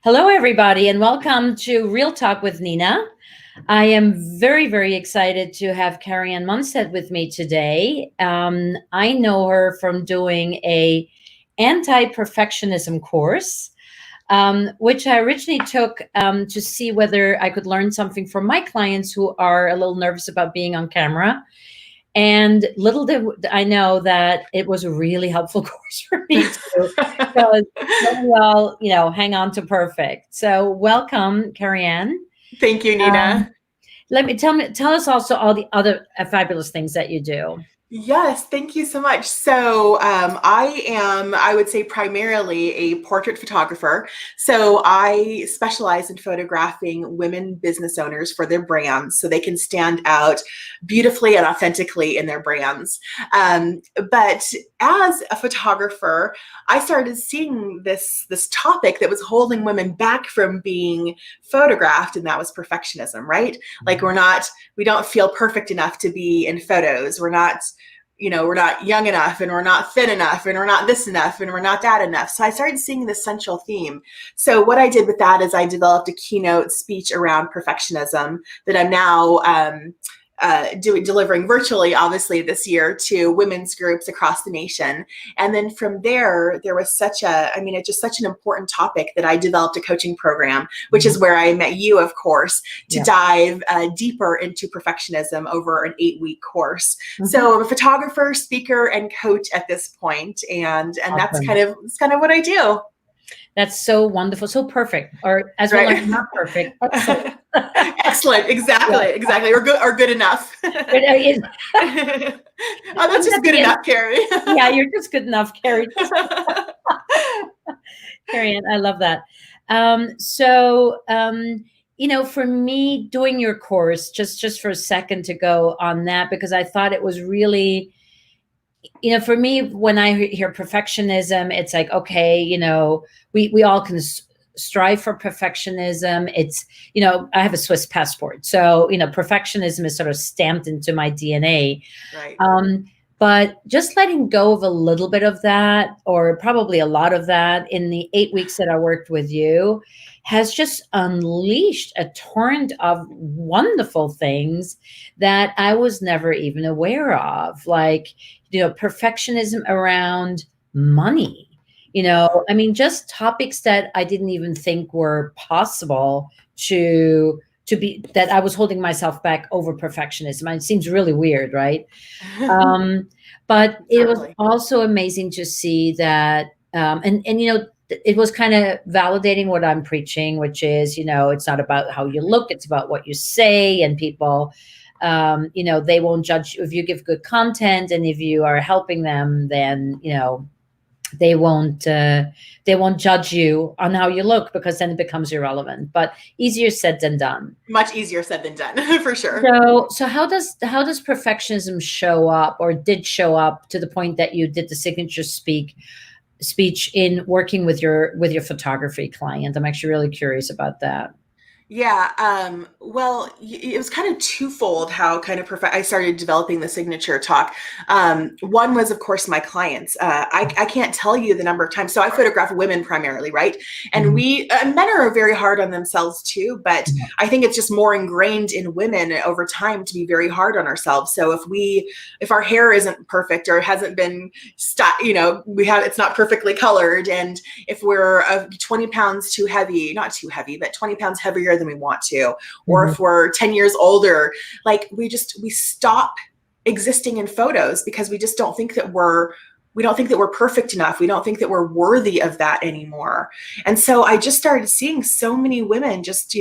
Hello, everybody, and welcome to Real Talk with Nina. I am very, very excited to have Carrie-Anne Munstead with me today. I know her from doing a anti-perfectionism course, which I originally took to see whether I could learn something from my clients who are a little nervous about being on camera. And little did I know that it was a really helpful course for me too, because don't we all, hang on to perfect. So welcome, Carrie-Anne. Thank you, Um, Nina. tell us also all the other fabulous things that you do. Yes, thank you so much. I would say, primarily a portrait photographer. So I specialize in photographing women business owners for their brands so they can stand out beautifully and authentically in their brands. But as a photographer, I started seeing this topic that was holding women back from being photographed, and that was perfectionism, right? Like we don't feel perfect enough to be in photos. We're not young enough, and we're not thin enough, and we're not this enough, and we're not that enough. So I started seeing this central theme. So what I did with that is I developed a keynote speech around perfectionism that I'm now delivering virtually, obviously, this year to women's groups across the nation. And then from there was it's just such an important topic that I developed a coaching program, which is where I met you, of course, to dive deeper into perfectionism over an 8-week course. So I'm a photographer, speaker, and coach at this point, and Awesome. that's kind of what I do. That's so wonderful, so perfect, or as well, Right. not perfect. Excellent. Excellent. Exactly. Or good enough. Oh, that's just good enough, Carrie. Yeah, you're just good enough, Carrie. Carrie-Anne, I love that. For me, doing your course, just for a second to go on that, because I thought it was really, for me, when I hear perfectionism, it's like, okay, we all can strive for perfectionism. It's, I have a Swiss passport. So, perfectionism is sort of stamped into my DNA. Right. But just letting go of a little bit of that, or probably a lot of that, in the 8 weeks that I worked with you, has just unleashed a torrent of wonderful things that I was never even aware of. Like, perfectionism around money, just topics that I didn't even think were possible to be, that I was holding myself back over perfectionism. It seems really weird, right? But it was also amazing to see that, it was kind of validating what I'm preaching, which is, it's not about how you look, it's about what you say. And people, they won't judge if you give good content, and if you are helping them, then, they won't judge you on how you look, because then it becomes irrelevant. But easier said than done. Much easier said than done, for sure. So how does perfectionism show up, or did show up, to the point that you did the signature speech in working with your photography client? I'm actually really curious about that. Yeah, well, it was kind of twofold how I started developing the signature talk. One was, of course, my clients. I can't tell you the number of times. So I photograph women primarily, right? And men are very hard on themselves too, but I think it's just more ingrained in women over time to be very hard on ourselves. So if our hair isn't perfect, or hasn't been, it's not perfectly colored, and if we're 20 pounds too heavy, not too heavy, but 20 pounds heavier than we want to, or if we're 10 years older, like we stop existing in photos, because we just don't think that we're perfect enough. We don't think that we're worthy of that anymore. And so I just started seeing so many women just,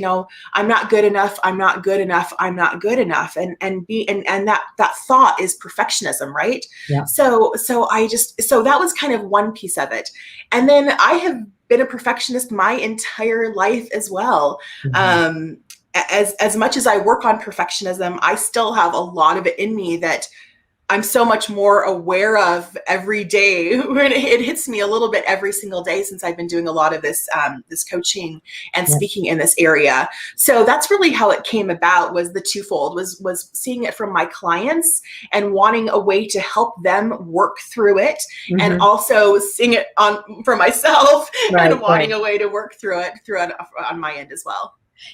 I'm not good enough. I'm not good enough. I'm not good enough. And that thought is perfectionism, right? Yeah. So that was kind of one piece of it. And then I have been a perfectionist my entire life as well. As much as I work on perfectionism, I still have a lot of it in me that I'm so much more aware of every day. When it hits me a little bit every single day since I've been doing a lot of this coaching and Yeah. speaking in this area. So that's really how it came about, was the twofold, was seeing it from my clients and wanting a way to help them work through it, and Hmm. also seeing it on for myself Right, and right. wanting a way to work through it on my end as well.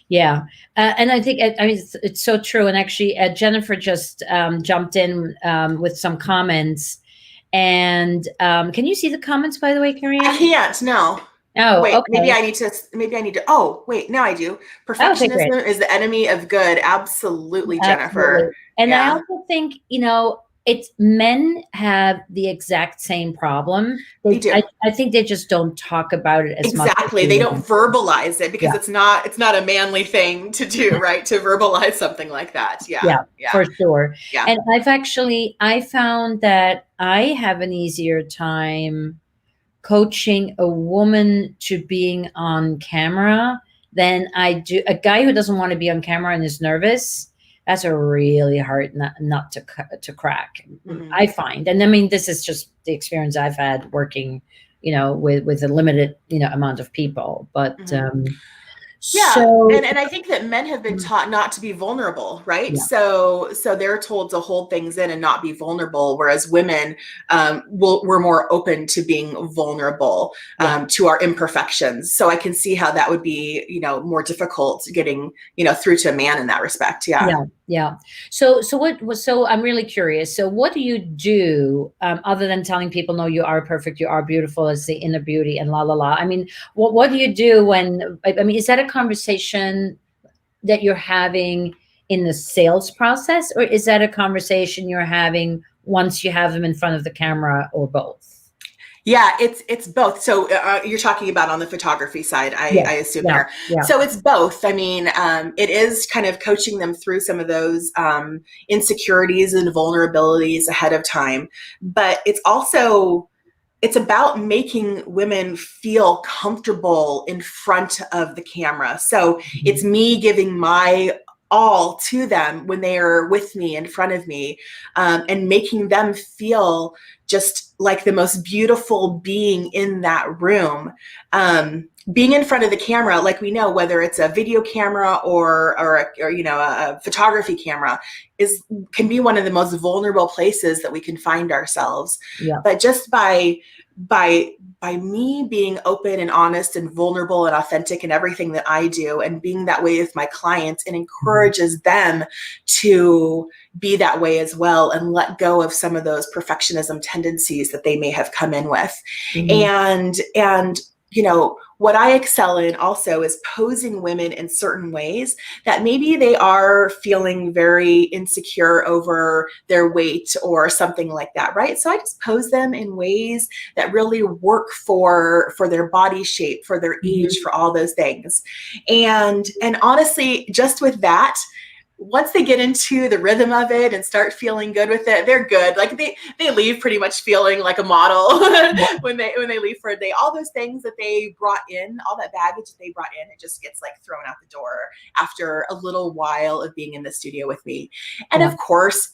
Yeah. And I think, I mean, it's so true. And actually, Jennifer just jumped in with some comments. And can you see the comments, by the way, Carrie I Ann? can't, no. Oh, Wait, okay. maybe I need to, oh, wait, now I do. Okay, great. Perfectionism is the enemy of good. Absolutely, Absolutely. Jennifer. And I Yeah, also think, it's men have the exact same problem. they do. I think they just don't talk about it as much as Exactly. we They don't women. verbalize it because Yeah. it's not a manly thing to do, right? To verbalize something like that. Yeah. Yeah, Yeah. for sure. Yeah. And I found that I have an easier time coaching a woman to being on camera than I do a guy who doesn't want to be on camera and is nervous. That's a really hard nut to crack. Hmm. I find, and I mean, this is just the experience I've had working, with a limited, amount of people. But Hmm. Yeah, so and I think that men have been taught not to be vulnerable, right? yeah, So they're told to hold things in and not be vulnerable, whereas women, we're more open to being vulnerable, yeah. to our imperfections. So I can see how that would be, more difficult getting, through to a man in that respect. Yeah. Yeah, yeah. So I'm really curious. So what do you do other than telling people, no, you are perfect, you are beautiful, it's the inner beauty and la la la. I mean, what do you do when, I mean, is that a conversation that you're having in the sales process, or is that a conversation you're having once you have them in front of the camera, or both? Yeah, it's both. So you're talking about on the photography side, I Yes. assume Yeah. here. Yeah. So it's both. I mean, it is kind of coaching them through some of those insecurities and vulnerabilities ahead of time, but it's about making women feel comfortable in front of the camera. So Mhm. it's me giving my all to them when they are with me in front of me, and making them feel just like the most beautiful being in that room. Being in front of the camera, like we know, whether it's a video camera or a photography camera, is can be one of the most vulnerable places that we can find ourselves. Yeah. But just by by me being open and honest and vulnerable and authentic in everything that I do, and being that way with my clients, it Mhm. encourages them to be that way as well, and let go of some of those perfectionism tendencies that they may have come in with. Mhm. And what I excel in also is posing women in certain ways that maybe they are feeling very insecure over their weight or something like that, right? So I just pose them in ways that really work for their body shape, for their age, Mhm. for all those things. And honestly, just with that, once they get into the rhythm of it and start feeling good with it, they're good. Like they leave pretty much feeling like a model when they leave for a day. All those things that they brought in, all that baggage that they brought in, it just gets like thrown out the door after a little while of being in the studio with me. And Yeah. of course,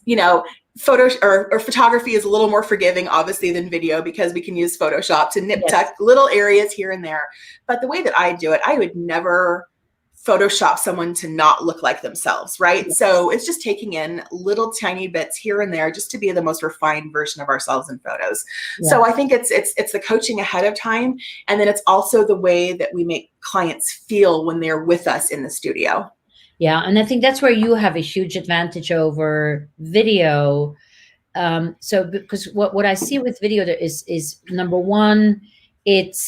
photo or photography is a little more forgiving, obviously, than video, because we can use Photoshop to nip Yes. tuck little areas here and there. But the way that I do it, I would never Photoshop someone to not look like themselves, right? Yes. So it's just taking in little tiny bits here and there just to be the most refined version of ourselves in photos. Yeah. So I think it's the coaching ahead of time, and then it's also the way that we make clients feel when they're with us in the studio. Yeah. And I think that's where you have a huge advantage over video. So because what I see with video there is number one, it's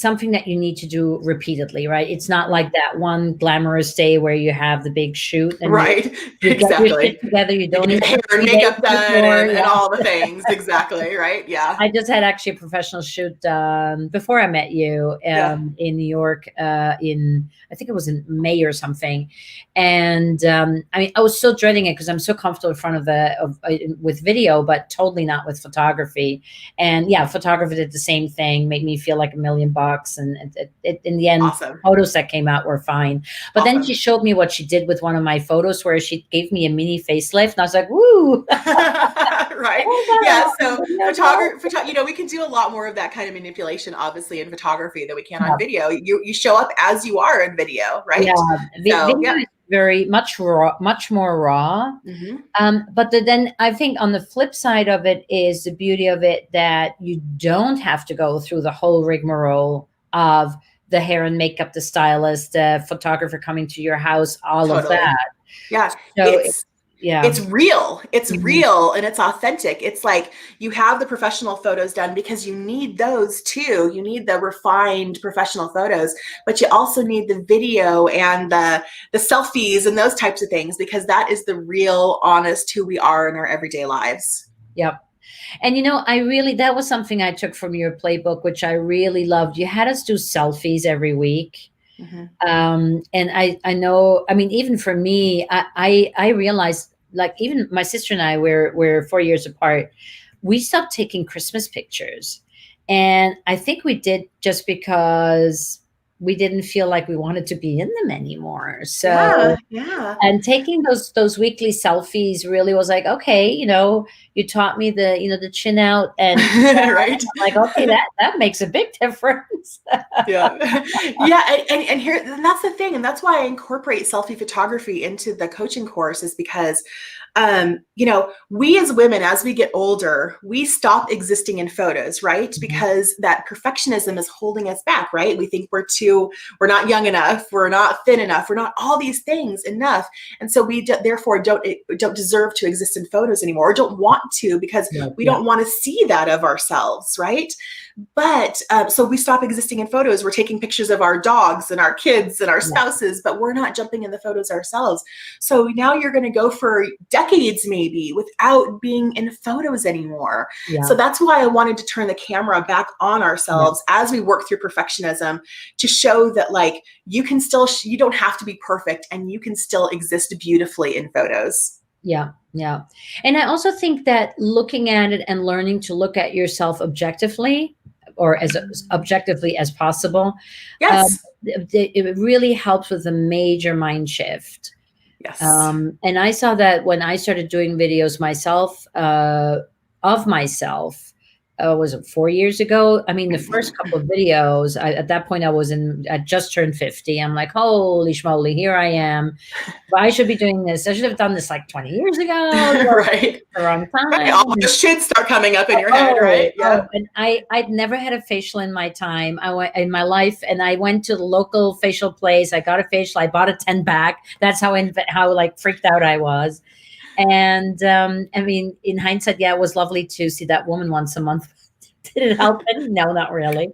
something that you need to do repeatedly, right? It's not like that one glamorous day where you have the big shoot and Right. you get your shit Exactly. together. You You don't get need the hair to and 3 days makeup done before. and Yeah. all the things. Exactly. Right. Yeah. I just had actually a professional shoot before I met you Yeah. in New York in I think it was in May or something, and I mean I was so dreading it because I'm so comfortable in front of with video, but totally not with photography. And yeah, photography did the same thing. everything, made me feel like $1,000,000. And in the end, Awesome. photos that came out were fine. But then she Awesome. showed me what she did with one of my photos where she gave me a mini facelift. And I was like, woo. Right. Oh, that Yeah. all So video photography, we can do a lot more of that kind of manipulation, obviously, in photography than we can on yeah, video. You show up as you are in video, yeah. right? So Video yeah. is very much raw, much more raw. Hmm. But then I think on the flip side of it is the beauty of it that you don't have to go through the whole rigmarole of the hair and makeup, the stylist, the photographer coming to your house, all of Totally. that. Yeah. So yeah. It's real. It's Mhm. real and it's authentic. It's like you have the professional photos done because you need those too. You need the refined professional photos, but you also need the video and the selfies and those types of things because that is the real, honest who we are in our everyday lives. Yep. And I really, that was something I took from your playbook, which I really loved. You had us do selfies every week. Mm-hmm. And I know, I mean, even for me, I realized, like, even my sister and I, we're 4 years apart. We stopped taking Christmas pictures, and I think we did just because we didn't feel like we wanted to be in them anymore. Yeah, So, yeah. and taking those weekly selfies really was like, okay, you taught me the chin out and Right. I'm like, okay, that makes a big difference. Yeah. Yeah. And here, and that's the thing. And that's why I incorporate selfie photography into the coaching course is because, we as women, as we get older, we stop existing in photos, right? Mhm. Because that perfectionism is holding us back, right? We think we're not young enough, we're not thin enough, we're not all these things enough. And so therefore don't deserve to exist in photos anymore or don't want to because Yeah, we yeah, don't want to see that of ourselves, right? But so we stop existing in photos. We're taking pictures of our dogs and our kids and our yeah, spouses, but we're not jumping in the photos ourselves. So now you're going to go for decades maybe without being in photos anymore. yeah, So that's why I wanted to turn the camera back on yeah, ourselves as we work through perfectionism to show that like you can still, you don't have to be perfect and you can still exist beautifully in photos. yeah, yeah. And I also think that looking at it and learning to look at yourself objectively, or as objectively as possible, um, Yes. it really helps with a major mind shift. Yes. And I saw that when I started doing videos myself, of myself, was it 4 years ago? I mean, the first couple of videos, at that point, I just turned 50. I'm like, holy schmoly, here I am. Well, I should be doing this. I should have done this like 20 years ago. Right. The wrong Right. All time. those should start coming up in your head, Oh, right? Yep. and I'd never had a facial in my time. I went in my life, and I went to the local facial place. I got a facial. I bought a 10 pack. That's how like freaked out I was. And I mean, in hindsight, yeah, it was lovely to see that woman once a month. Did it help any? No, not really.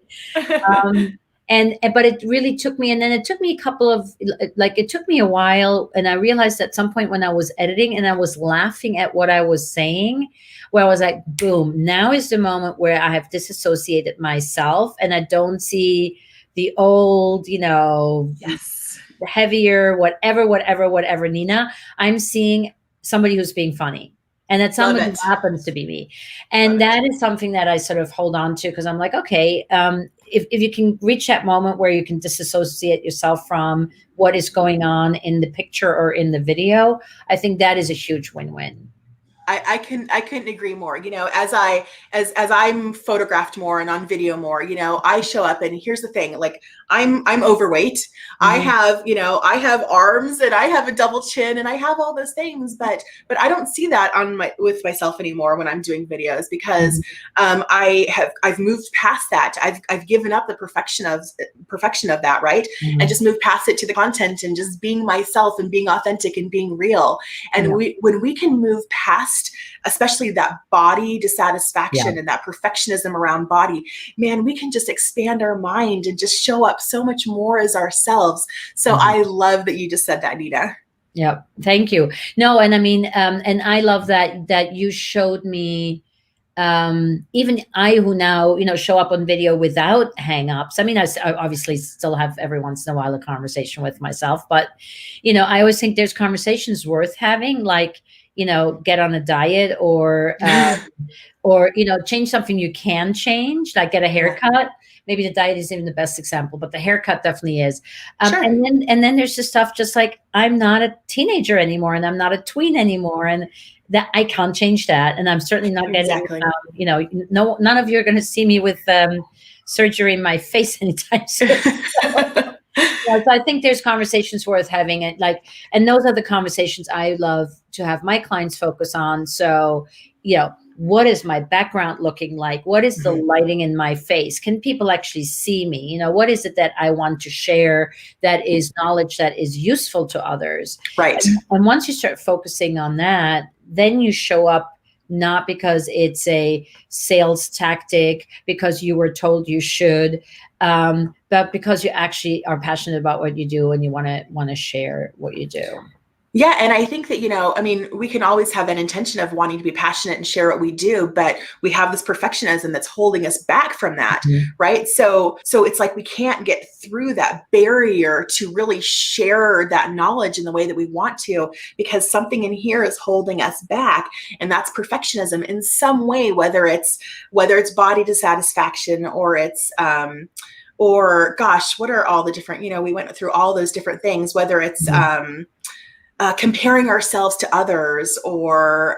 Um, but it really took me, and then it took me a couple of, like, it took me a while, and I realized at some point when I was editing and I was laughing at what I was saying, where I was like, boom, now is the moment where I have disassociated myself and I don't see the old, Yes. heavier, whatever Nina. I'm seeing somebody who's being funny. And that Love somebody who it. happens to be me. Love And it. that is something that I sort of hold on to because I'm like, okay, if you can reach that moment where you can disassociate yourself from what is going on in the picture or in the video, I think that is a huge win-win. I couldn't agree more. As I'm photographed more and on video more, I show up and here's the thing, like I'm overweight. Mhm. I have arms and I have a double chin and I have all those things, but I don't see that with myself anymore when I'm doing videos because Mhm. I've moved past that. I've given up the perfection of that, right? And Mhm. just moved past it to the content and just being myself and being authentic and being real. And Yeah. when we can move past especially that body Yeah. dissatisfaction and that perfectionism around body, man, we can just expand our mind and just show up so much more as ourselves. So Mhm. I love that you just said that, Nina. Yeah. Thank you. No, and I mean, and I love that you showed me, even I, who now, show up on video without hangups. I mean, I obviously still have every once in a while a conversation with myself, but I always think there's conversations worth having, like, get on a diet, or change something you can change, like get a Yeah, haircut. Maybe the diet isn't even the best example, but the haircut definitely is. sure. And then there's just stuff, just like, I'm not a teenager anymore, and I'm not a tween anymore, and that I can't change that. And I'm certainly not getting, Exactly. no, none of you are going to see me with surgery in my face anytime soon. Yeah, so I think there's conversations worth having, it like, and those are the conversations I love to have my clients focus on. So, what is my background looking like? What is the Mhm. lighting in my face? Can people actually see me? What is it that I want to share, that is knowledge that is useful to others? Right. And once you start focusing on that, then you show up not because it's a sales tactic, because you were told you should, but because you actually are passionate about what you do, and you want to share what you do. Yeah, and I think that, I mean, we can always have that intention of wanting to be passionate and share what we do, but we have this perfectionism that's holding us back from that, Mhm. right? So it's like we can't get through that barrier to really share that knowledge in the way that we want to, because something in here is holding us back, and that's perfectionism in some way, whether it's body dissatisfaction, or gosh, what are all the different, we went through all those different things, whether it's Mhm. comparing ourselves to others, Oh,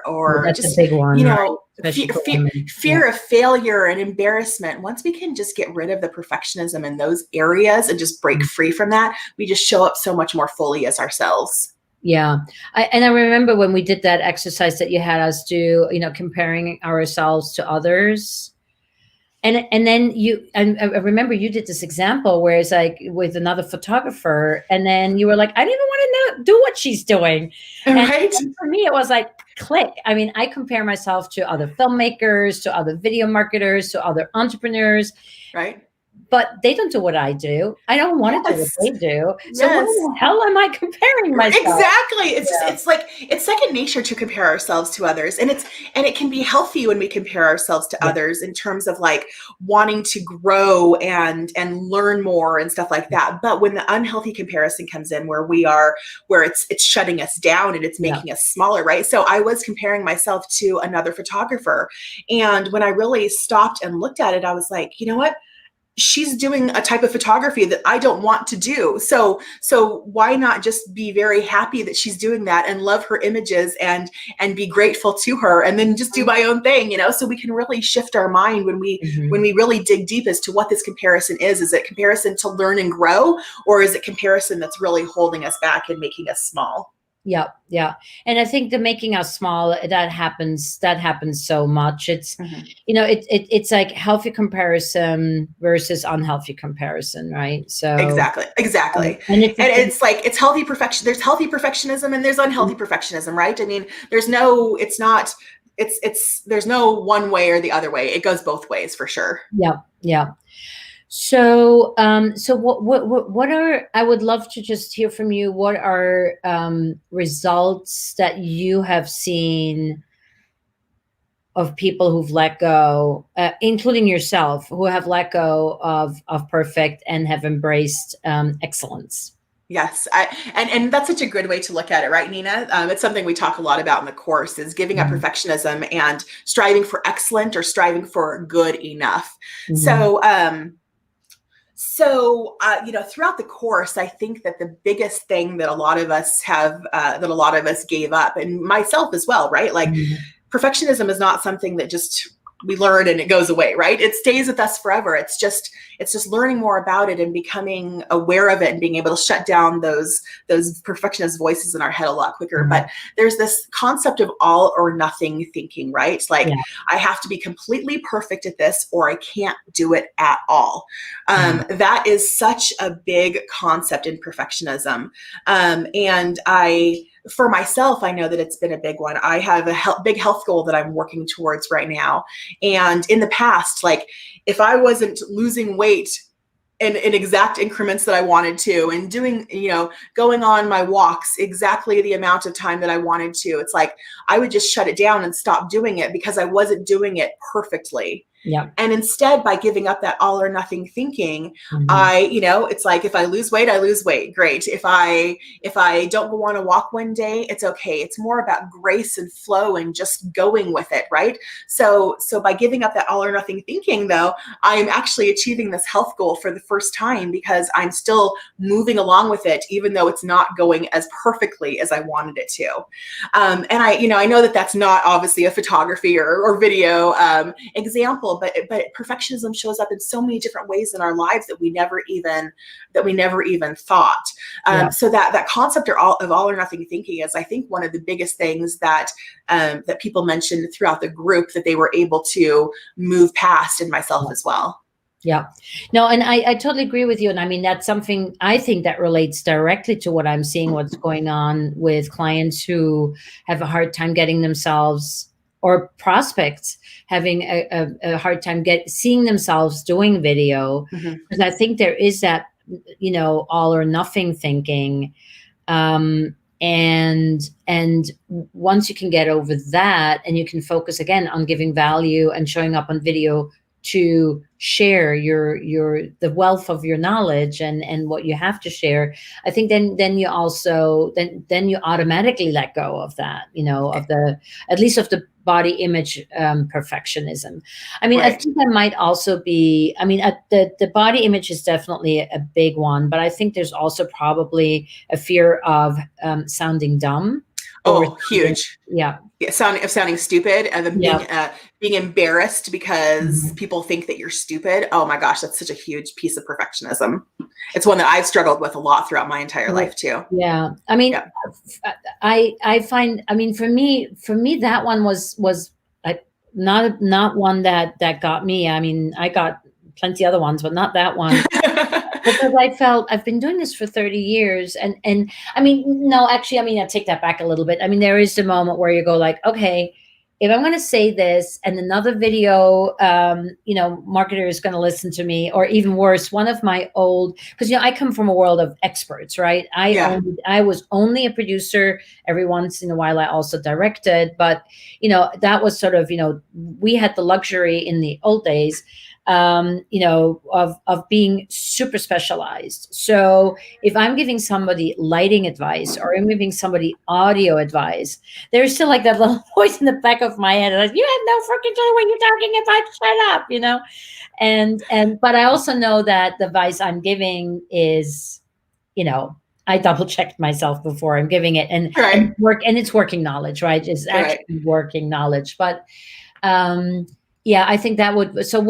or that's a just, big one, right? fear, Especially for fear, women. Yeah. fear of failure and embarrassment. Once we can just get rid of the perfectionism in those areas and just break free from that, we just show up so much more fully as ourselves. Yeah. And I remember when we did that exercise that you had us do, comparing ourselves to others. And then and I remember you did this example where it's like with another photographer, and then you were like, I don't even want to do what she's doing. And, Right. and for me, it was like, click. I mean, I compare myself to other filmmakers, to other video marketers, to other entrepreneurs, Right. but they don't do what I do. I don't want to do what Yes. they do. So what in Yes. the hell am I comparing myself? Exactly. Yeah. It's like it's second nature to compare ourselves to others. And it can be healthy when we compare ourselves to Yeah. others in terms of like wanting to grow and learn more and stuff like that. But when the unhealthy comparison comes in, where it's shutting us down and it's Yeah. making us smaller, right? So I was comparing myself to another photographer. And when I really stopped and looked at it, I was like, you know what? She's doing a type of photography that I don't want to do. So why not just be very happy that she's doing that and love her images and be grateful to her, and then just do my own thing, so we can really shift our mind when we Mhm. when we really dig deep as to what this comparison is. Is it comparison to learn and grow, or is it comparison that's really holding us back and making us small? Yeah, yeah. And I think the making us small, that happens so much. It's Mhm. it's like healthy comparison versus unhealthy comparison, right? So, Exactly. and it's a And thing. it's like it's healthy perfection. There's healthy perfectionism and there's unhealthy perfectionism, right? I mean, it's not, there's no one way or the other way. It goes both ways for sure. Yeah, yeah. So what are, I would love to just hear from you. What are results that you have seen of people who've let go, including yourself, who have let go of perfect and have embraced excellence? Yes, and that's such a good way to look at it, right, Nina? It's something we talk a lot about in the course, is giving up Mhm. perfectionism and striving for excellent or striving for good enough. Mhm. So, throughout the course, I think that the biggest thing that a lot of us gave up, and myself as well, right? Like, Mhm. perfectionism is not something that just we learn and it goes away, right? It stays with us forever. It's just learning more about it and becoming aware of it and being able to shut down those perfectionist voices in our head a lot quicker. Mhm. But there's this concept of all or nothing thinking, right? Like, Yeah. I have to be completely perfect at this or I can't do it at all. Mhm. That is such a big concept in perfectionism. And for myself, I know that it's been a big one. I have a big health goal that I'm working towards right now. And in the past, like, if I wasn't losing weight in exact increments that I wanted to, and doing, going on my walks exactly the amount of time that I wanted to, it's like I would just shut it down and stop doing it because I wasn't doing it perfectly. Yeah. And instead, by giving up that all or nothing thinking, Hmm. it's like, if I lose weight, I lose weight. Great. If I don't go on a walk one day, it's okay. It's more about grace and flow and just going with it, right? So by giving up that all or nothing thinking, though, I'm actually achieving this health goal for the first time, because I'm still moving along with it, even though it's not going as perfectly as I wanted it to. And I know that that's not obviously a photography or video example, but perfectionism shows up in so many different ways in our lives that we never even thought. Yeah. So that concept of all or nothing thinking is, I think, one of the biggest things that people mentioned throughout the group that they were able to move past, in myself Yeah. as well. Yeah. No, and I totally agree with you. And I mean, that's something I think that relates directly to what I'm seeing, what's going on with clients who have a hard time getting themselves, or prospects having a hard time seeing themselves doing video. Mm-hmm. Because I think there is that, all or nothing thinking. um, and once you can get over that, and you can focus again on giving value and showing up on video to share your the wealth of your knowledge and what you have to share, I think then you also then you automatically let go of that, of the, at least of the body image perfectionism. I mean, I Right. think that might also be, I mean, the body image is definitely a big one, but I think there's also probably a fear of sounding dumb, or Oh, sounding, huge. yeah, Yeah, sounding stupid, and then yeah, being embarrassed because mhm, people think that you're stupid. Oh my gosh, that's such a huge piece of perfectionism. It's one that I've struggled with a lot throughout my entire yeah, life too. yeah. I mean, Yeah. I find, I mean, for me that one was like not one that got me. I mean, I got plenty other ones, but not that one. Because I felt I've been doing this for 30 years, and I mean, no, actually, I mean, I take that back a little bit. I mean, there is the moment where you go like, okay, if I'm going to say this and another video, marketer is going to listen to me, or even worse, one of my old, because I come from a world of experts, right? Yeah. I was only a producer. Every once in a while, I also directed, but that was sort of, we had the luxury in the old days, of being super specialized. So if I'm giving somebody lighting advice, or I'm giving somebody audio advice, there's still like that little voice in the back of my head, like, you have no freaking clue what you're talking about. Shut up. But I also know that the advice I'm giving is, you know, I double checked myself before I'm giving it, Right. and it's working knowledge, right? It's Right. actually working knowledge. But um, yeah, I think that would. So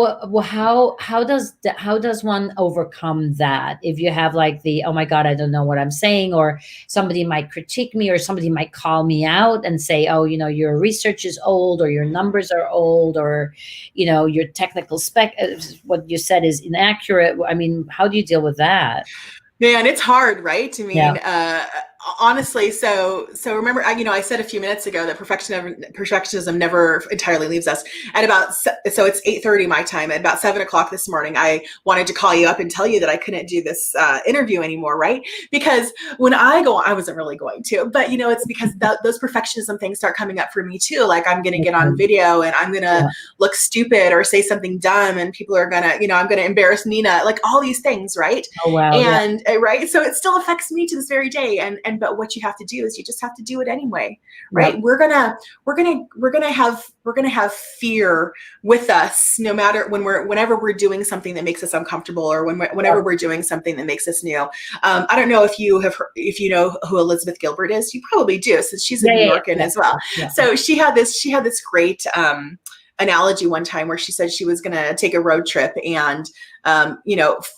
how does one overcome that if you have like the, oh my god, I don't know what I'm saying, or somebody might critique me, or somebody might call me out and say, oh, your research is old, or your numbers are old, or your technical spec, what you said is inaccurate. I mean, how do you deal with that? Man, it's hard, right? I Yeah. mean, honestly, so remember, I said a few minutes ago that perfectionism never entirely leaves us. At about so it's 8:30 my time. At about 7 o'clock this morning, I wanted to call you up and tell you that I couldn't do this interview anymore, right? Because when I wasn't really going to, but it's because those perfectionism things start coming up for me too. Like, I'm going to get on Okay. video and I'm going to Yeah. look stupid or say something dumb, and people are going to, I'm going to embarrass Nina, like all these things, right? Oh wow. Yeah. And right, so it still affects me to this very day. And but what you have to do is you just have to do it anyway, Yeah. right? We're gonna have fear with us, no matter whenever we're doing something that makes us uncomfortable, or whenever Yeah. we're doing something that makes us new. I don't know if if you know who Elizabeth Gilbert is. You probably do, since she's a Yeah. New Yeah. Yeah. Yorker Yeah. as well. Yeah. So she had this great analogy one time where she said she was going to take a road trip, and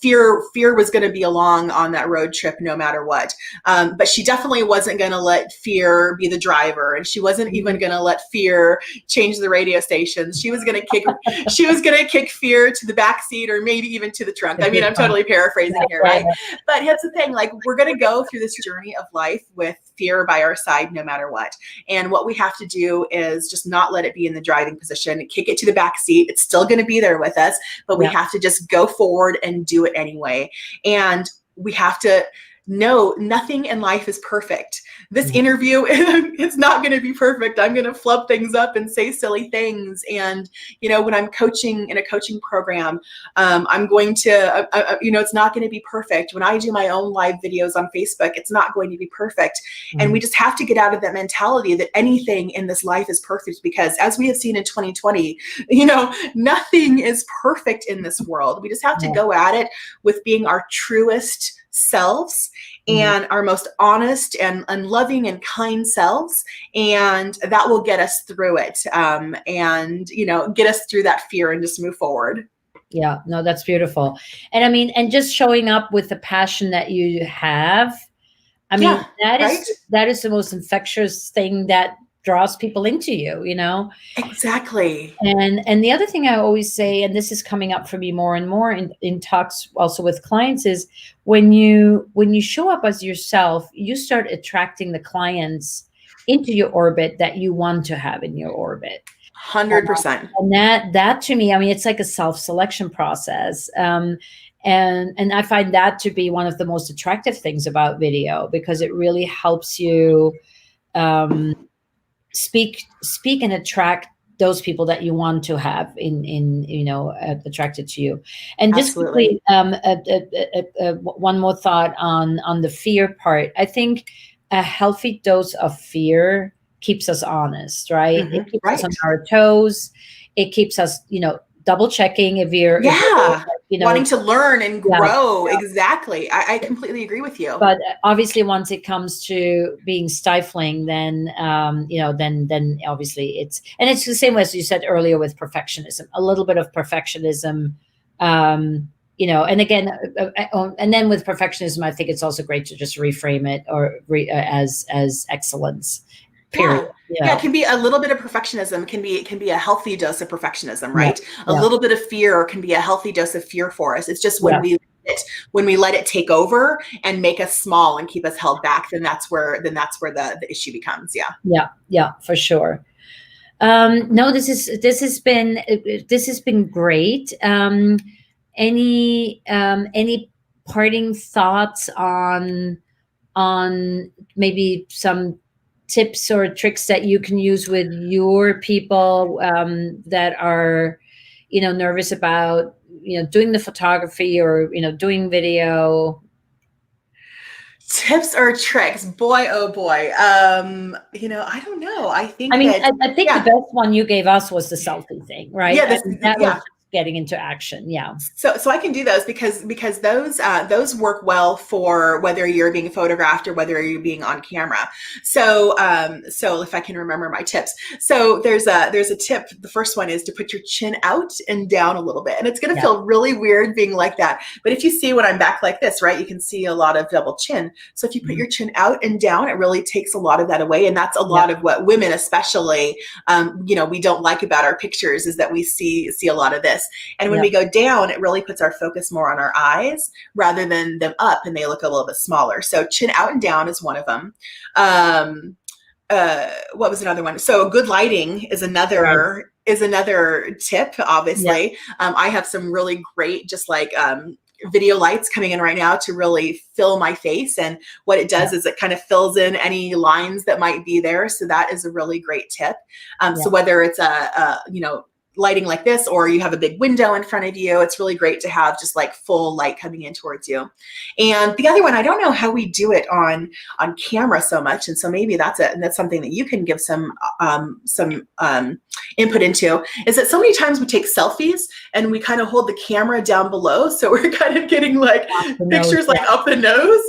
fear was going to be along on that road trip no matter what. But she definitely wasn't going to let fear be the driver, and she wasn't even going to let fear change the radio stations. She was going to kick fear to the back seat, or maybe even to the trunk. I mean, I'm totally paraphrasing here, Yeah. right? But here's the thing: like, we're going to go through this journey of life with fear by our side no matter what. And what we have to do is just not let it be in the driving position, kick it to the back seat. It's still going to be there with us, but we Yeah. have to just go forward and do it anyway. And we have to no, nothing in life is perfect. This Yeah. interview, it's not going to be perfect. I'm going to flub things up and say silly things. And, when I'm coaching in a coaching program, I'm going to, it's not going to be perfect. When I do my own live videos on Facebook, it's not going to be perfect. And we just have to get out of that mentality that anything in this life is perfect, because as we have seen in 2020, nothing is perfect in this world. We just have to Yeah. go at it with being our truest selves Mhm. and our most honest and loving and kind selves, and that will get us through it, and get us through that fear and just move forward. Yeah, no, that's beautiful. And I mean, and just showing up with the passion that you have, I mean, Yeah, right. that is the most infectious thing that draws people into you, you know? Exactly. And the other thing I always say, and this is coming up for me more and more in talks also with clients, is when you show up as yourself, you start attracting the clients into your orbit that you want to have in your orbit. 100%. And that to me, I mean, it's like a self-selection process. And I find that to be one of the most attractive things about video, because it really helps you um, speak and attract those people that you want to have in attracted to you. And just Absolutely. quickly, one more thought on the fear part. I think a healthy dose of fear keeps us honest, right? It keeps us on Right. our toes. It keeps us, double checking if we're, Yeah. you Wanting know, to learn and yeah, grow. Exactly. I completely agree with you. but obviously once it comes to being stifling, then then obviously it's the same way as you said earlier with perfectionism, a little bit of perfectionism. And again, and then with perfectionism, I think it's also great to just reframe it as excellence, period. Yeah. Yeah, it can be a little bit of perfectionism, can be a healthy dose of perfectionism, Yeah, right? A yeah, little bit of fear can be a healthy dose of fear for us. It's just yeah, when we let it take over and make us small and keep us held back, then that's where the issue becomes. Yeah. yeah, yeah, for sure. No, this has been great. Any parting thoughts on maybe some tips or tricks that you can use with your people that are nervous about doing the photography or doing video? Tips or tricks? Boy, oh boy. I don't know. I I think mean, that, I think the yeah, best one you gave us was the selfie thing, right? yeah, I this, mean, that was yeah. just getting into action. Yeah. So I can do those because those work well for whether you're being photographed or whether you're being on camera. So if I can remember my tips, so there's a tip. The first one is to put your chin out and down a little bit, and it's going to Yeah. feel really weird being like that. But if you see when I'm back like this, right, you can see a lot of double chin. So if you put Mhm. your chin out and down, it really takes a lot of that away, and that's a Yeah. lot of what women, especially, we don't like about our pictures, is that we see a lot of this. And when Yeah. we go down, it really puts our focus more on our eyes rather than them up, and they look a little bit smaller. So chin out and down is one of them. What was another one? So good lighting is Right. another tip. Yeah. Obviously, I have some really great, just like, video lights coming in right now to really fill my face, and what it Yeah. does is it kind of fills in any lines that might be there. So that is a really great tip. Yeah. So whether it's a lighting like this, or you have a big window in front of you, it's really great to have just like full light coming in towards you. And the other one, I don't know how we do it on camera so much, and so maybe that's something that you can give some input into, is that so many times we take selfies and we kind of hold the camera down below, so we're kind of getting like The nose. pictures Yeah. like up the nose.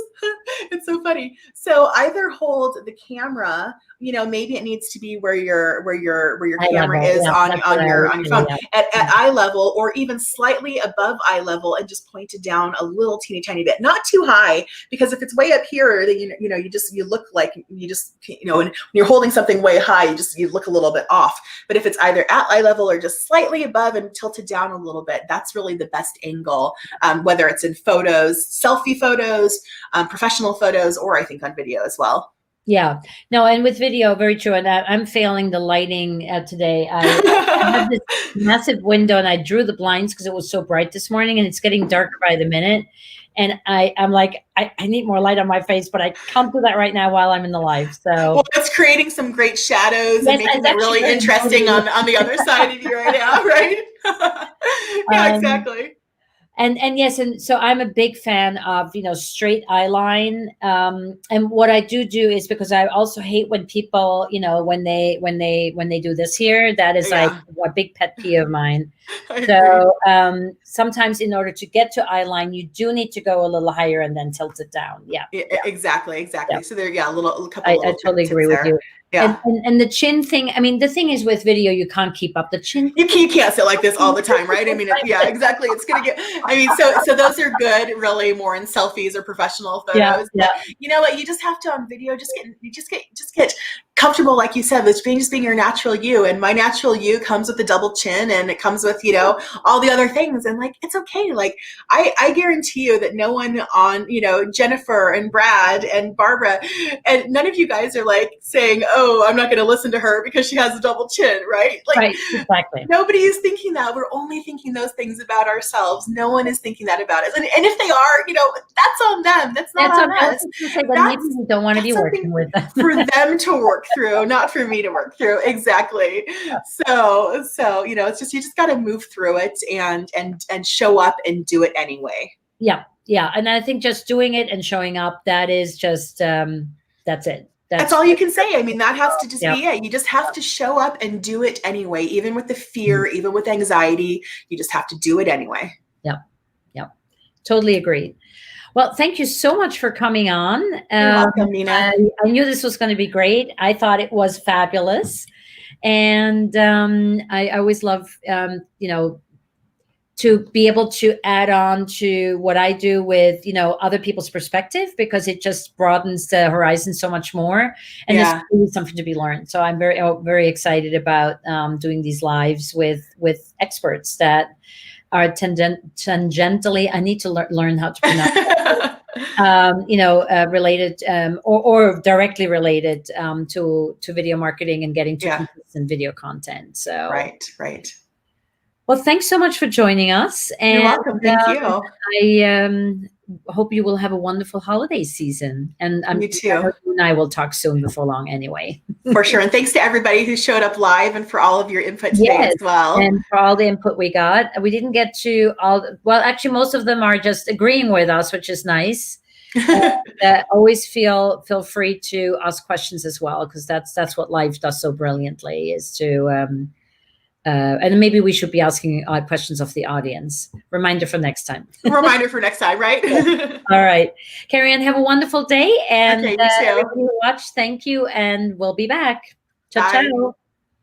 It's so funny. So either hold the camera, maybe it needs to be where your Eye camera level. is Yeah. on That's what I always on your say. phone Yeah. at Yeah. eye level, or even slightly above eye level, and just point it down a little teeny tiny bit, not too high, because if it's way up here, then you look like when you're holding something way high, you look a little bit off. But if it's either at eye level or just slightly above and tilted down a little bit, that's really the best angle, whether it's in photos, selfie photos, professional photos, or I think on video as well. Yeah. No, and with video, very true. And I'm failing the lighting today. I have this massive window and I drew the blinds because it was so bright this morning and it's getting darker by the minute. And I'm like, I need more light on my face, but I can't do that right now while I'm in the live. Well, So it's creating some great shadows and yes, making it's it actually really very interesting moody. on the other side of you right now, right? Yeah, Um, exactly. and yes, and so I'm a big fan of, straight eye line. And what I do is, because I also hate when people, when they do this here, that is like Yeah, a big pet peeve of mine. I agree. So sometimes in order to get to eye line, you do need to go a little higher and then tilt it down. Yeah, yeah, Exactly, yeah. exactly. So there, yeah, a couple I little totally agree tips with there. you. And, Yeah. and and the chin thing. I mean, the thing is with video, you can't keep up the chin. You can't sit like this all the time, right? I mean, yeah, exactly. It's gonna get. I mean, so those are good, really, more in selfies or professional Yeah, photos. yeah, But you know what? You just have to on video. Just get comfortable, like you said, with being your natural you. And my natural you comes with the double chin, and it comes with all the other things. And like, it's okay. Like I guarantee you that no one on Jennifer and Brad and Barbara, and none of you guys are like saying, "Oh, I'm not going to listen to her because she has a double chin," right? Like right, exactly. nobody is thinking that. We're only thinking those things about ourselves. No one is thinking that about us. And if they are, that's on them. That's not That's on okay. I was us. just going to say, then maybe That's we don't want to be that's working something with for them. them to work through, not for me to work through. Exactly. So it's just you just got to move through it and show up and do it anyway. Yeah, yeah. And I think just doing it and showing up, that is just, that's it. That's That's, all you can say. I mean, that has to just yeah, be it. You just have to show up and do it anyway, even with the mhm, fear, even with anxiety. You just have to do it anyway. yeah, yeah. Totally agreed. Well, thank you so much for coming on. You're welcome, Nina. I knew this was going to be great. I thought it was fabulous. And I always love, to be able to add on to what I do with, other people's perspective, because it just broadens the horizon so much more. And there's Yeah. really something to be learned. So I'm very excited about doing these lives with experts that are tangentially. I need to learn how to pronounce related, or directly related to video marketing and getting to Yeah. consistent video content. So, Right. Right. well, thanks so much for joining us, You're and welcome. Thank you. I hope you will have a wonderful holiday season. And I You too. know you and I will talk soon before long, anyway. For sure. And thanks to everybody who showed up live and for all of your input today as Yes, well. and for all the input we got. We didn't get to all. Well, actually, most of them are just agreeing with us, which is nice. Always feel free to ask questions as well, because that's what life does so brilliantly, is to and maybe we should be asking questions of the audience. Reminder for next time. Reminder for next time, right? All right, Carrie Ann, have a wonderful day, and Okay, you too. everybody who watched, thank you, and we'll be back. Ciao Bye. ciao.